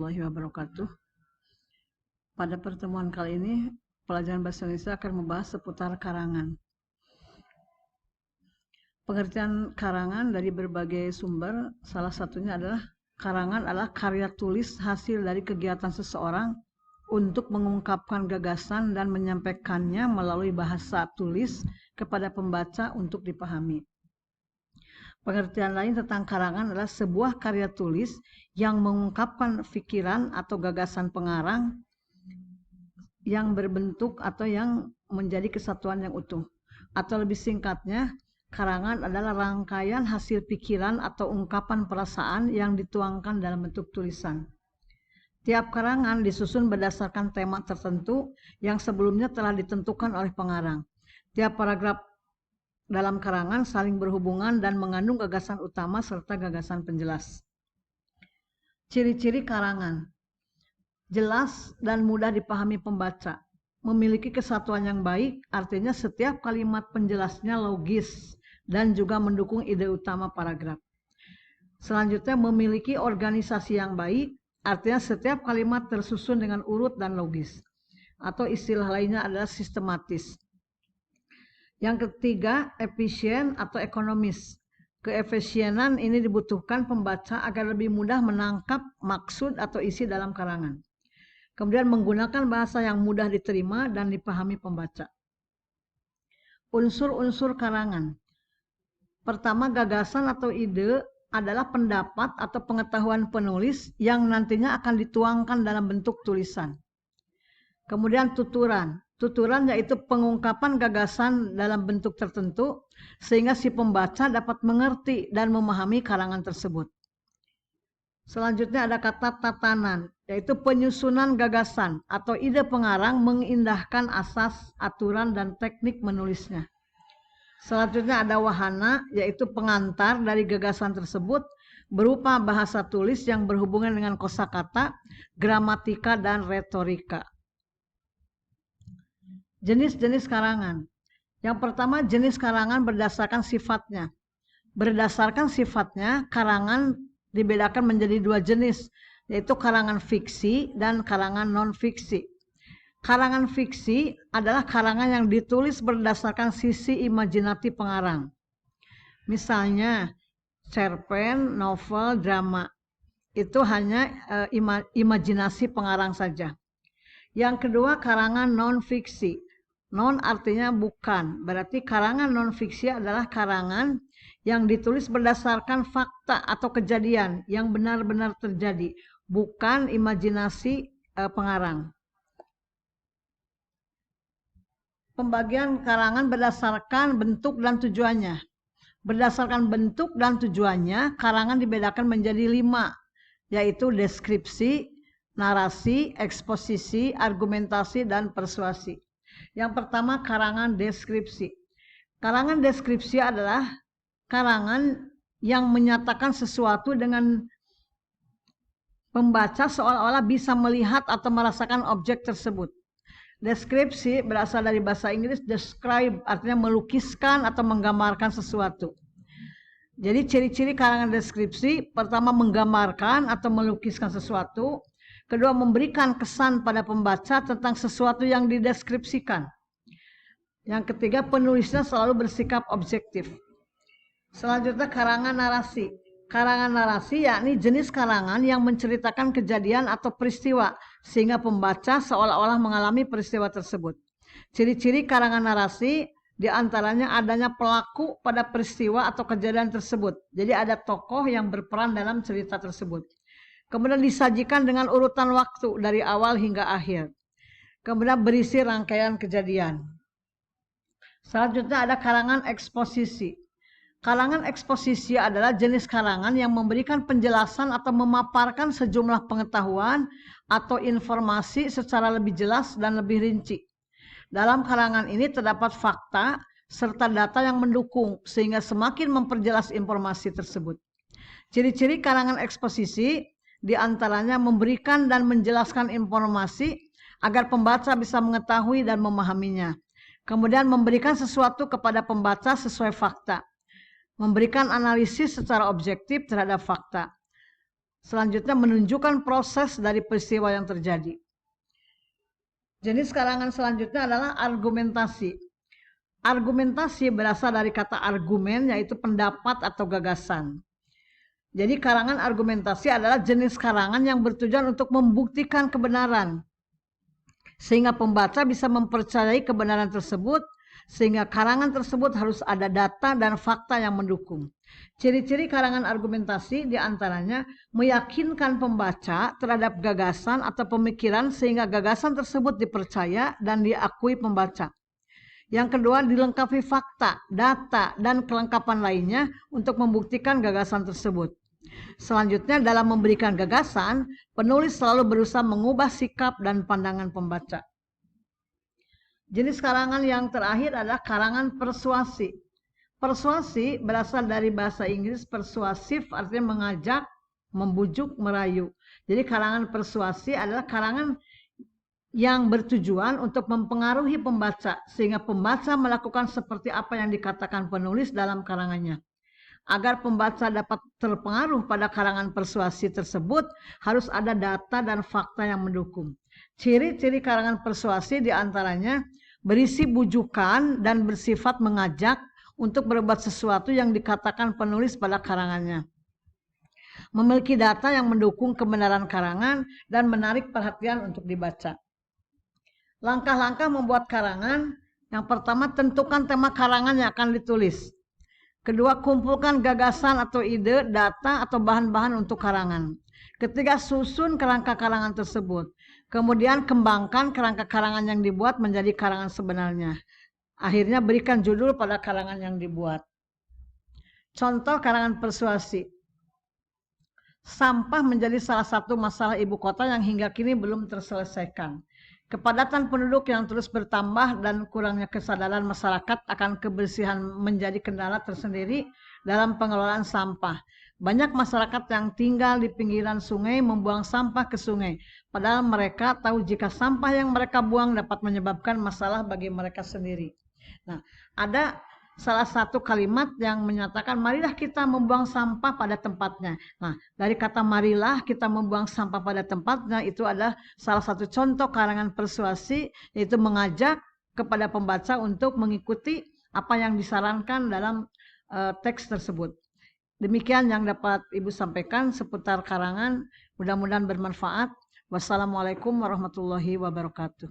wabarakatuh. Pada pertemuan kali ini, pelajaran bahasa Indonesia akan membahas seputar karangan. Pengertian karangan dari berbagai sumber, salah satunya adalah karangan adalah karya tulis hasil dari kegiatan seseorang untuk mengungkapkan gagasan dan menyampaikannya melalui bahasa tulis kepada pembaca untuk dipahami. Pengertian lain tentang karangan adalah sebuah karya tulis yang mengungkapkan pikiran atau gagasan pengarang yang berbentuk atau yang menjadi kesatuan yang utuh. Atau lebih singkatnya, karangan adalah rangkaian hasil pikiran atau ungkapan perasaan yang dituangkan dalam bentuk tulisan. Tiap karangan disusun berdasarkan tema tertentu yang sebelumnya telah ditentukan oleh pengarang. Tiap paragraf dalam karangan saling berhubungan dan mengandung gagasan utama serta gagasan penjelas. Ciri-ciri karangan: jelas dan mudah dipahami pembaca, memiliki kesatuan yang baik, artinya setiap kalimat penjelasnya logis dan juga mendukung ide utama paragraf. Selanjutnya, memiliki organisasi yang baik, artinya setiap kalimat tersusun dengan urut dan logis, atau istilah lainnya adalah sistematis. Yang ketiga, efisien atau ekonomis. Keefisienan ini dibutuhkan pembaca agar lebih mudah menangkap maksud atau isi dalam karangan. Kemudian menggunakan bahasa yang mudah diterima dan dipahami pembaca. Unsur-unsur karangan. Pertama, gagasan atau ide adalah pendapat atau pengetahuan penulis yang nantinya akan dituangkan dalam bentuk tulisan. Kemudian tuturan. Tuturan yaitu pengungkapan gagasan dalam bentuk tertentu sehingga si pembaca dapat mengerti dan memahami karangan tersebut. Selanjutnya ada kata tatanan, yaitu penyusunan gagasan atau ide pengarang mengindahkan asas, aturan, dan teknik menulisnya. Selanjutnya ada wahana, yaitu pengantar dari gagasan tersebut berupa bahasa tulis yang berhubungan dengan kosakata, gramatika, dan retorika. Jenis-jenis karangan. Yang pertama, jenis karangan berdasarkan sifatnya. Berdasarkan sifatnya, karangan dibedakan menjadi dua jenis, yaitu karangan fiksi dan karangan non-fiksi. Karangan fiksi adalah karangan yang ditulis berdasarkan sisi imajinasi pengarang. Misalnya, cerpen, novel, drama. Itu hanya imajinasi pengarang saja. Yang kedua, karangan non-fiksi. Non artinya bukan, berarti karangan non-fiksi adalah karangan yang ditulis berdasarkan fakta atau kejadian yang benar-benar terjadi, bukan imajinasi pengarang. Pembagian karangan berdasarkan bentuk dan tujuannya. Berdasarkan bentuk dan tujuannya, karangan dibedakan menjadi 5, yaitu deskripsi, narasi, eksposisi, argumentasi, dan persuasi. Yang pertama, karangan deskripsi. Karangan deskripsi adalah karangan yang menyatakan sesuatu dengan pembaca seolah-olah bisa melihat atau merasakan objek tersebut. Deskripsi berasal dari bahasa Inggris describe, artinya melukiskan atau menggambarkan sesuatu. Jadi ciri-ciri karangan deskripsi, pertama menggambarkan atau melukiskan sesuatu. Kedua, memberikan kesan pada pembaca tentang sesuatu yang dideskripsikan. Yang ketiga, penulisnya selalu bersikap objektif. Selanjutnya, karangan narasi. Karangan narasi yakni jenis karangan yang menceritakan kejadian atau peristiwa, sehingga pembaca seolah-olah mengalami peristiwa tersebut. Ciri-ciri karangan narasi diantaranya adanya pelaku pada peristiwa atau kejadian tersebut. Jadi ada tokoh yang berperan dalam cerita tersebut. Kemudian disajikan dengan urutan waktu dari awal hingga akhir. Kemudian berisi rangkaian kejadian. Selanjutnya ada karangan eksposisi. Karangan eksposisi adalah jenis karangan yang memberikan penjelasan atau memaparkan sejumlah pengetahuan atau informasi secara lebih jelas dan lebih rinci. Dalam karangan ini terdapat fakta serta data yang mendukung sehingga semakin memperjelas informasi tersebut. Ciri-ciri karangan eksposisi diantaranya memberikan dan menjelaskan informasi agar pembaca bisa mengetahui dan memahaminya. Kemudian memberikan sesuatu kepada pembaca sesuai fakta. Memberikan analisis secara objektif terhadap fakta. Selanjutnya menunjukkan proses dari peristiwa yang terjadi. Jenis karangan selanjutnya adalah argumentasi. Argumentasi berasal dari kata argumen, yaitu pendapat atau gagasan. Jadi karangan argumentasi adalah jenis karangan yang bertujuan untuk membuktikan kebenaran, sehingga pembaca bisa mempercayai kebenaran tersebut, sehingga karangan tersebut harus ada data dan fakta yang mendukung. Ciri-ciri karangan argumentasi diantaranya meyakinkan pembaca terhadap gagasan atau pemikiran sehingga gagasan tersebut dipercaya dan diakui pembaca. Yang kedua, dilengkapi fakta, data, dan kelengkapan lainnya untuk membuktikan gagasan tersebut. Selanjutnya, dalam memberikan gagasan, penulis selalu berusaha mengubah sikap dan pandangan pembaca. Jenis karangan yang terakhir adalah karangan persuasi. Persuasi berasal dari bahasa Inggris persuasif, artinya mengajak, membujuk, merayu. Jadi karangan persuasi adalah karangan yang bertujuan untuk mempengaruhi pembaca, sehingga pembaca melakukan seperti apa yang dikatakan penulis dalam karangannya. Agar pembaca dapat terpengaruh pada karangan persuasi tersebut, harus ada data dan fakta yang mendukung. Ciri-ciri karangan persuasi diantaranya berisi bujukan dan bersifat mengajak untuk berbuat sesuatu yang dikatakan penulis pada karangannya. Memiliki data yang mendukung kebenaran karangan dan menarik perhatian untuk dibaca. Langkah-langkah membuat karangan. Yang pertama, tentukan tema karangan yang akan ditulis. Kedua, kumpulkan gagasan atau ide, data atau bahan-bahan untuk karangan. Ketiga, susun kerangka karangan tersebut. Kemudian kembangkan kerangka karangan yang dibuat menjadi karangan sebenarnya. Akhirnya berikan judul pada karangan yang dibuat. Contoh karangan persuasi. Sampah menjadi salah satu masalah ibu kota yang hingga kini belum terselesaikan. Kepadatan penduduk yang terus bertambah dan kurangnya kesadaran masyarakat akan kebersihan menjadi kendala tersendiri dalam pengelolaan sampah. Banyak masyarakat yang tinggal di pinggiran sungai membuang sampah ke sungai, padahal mereka tahu jika sampah yang mereka buang dapat menyebabkan masalah bagi mereka sendiri. Nah, ada salah satu kalimat yang menyatakan marilah kita membuang sampah pada tempatnya. Nah, dari kata marilah kita membuang sampah pada tempatnya itu adalah salah satu contoh karangan persuasi, yaitu mengajak kepada pembaca untuk mengikuti apa yang disarankan dalam teks tersebut. Demikian yang dapat Ibu sampaikan seputar karangan, mudah-mudahan bermanfaat. Wassalamualaikum warahmatullahi wabarakatuh.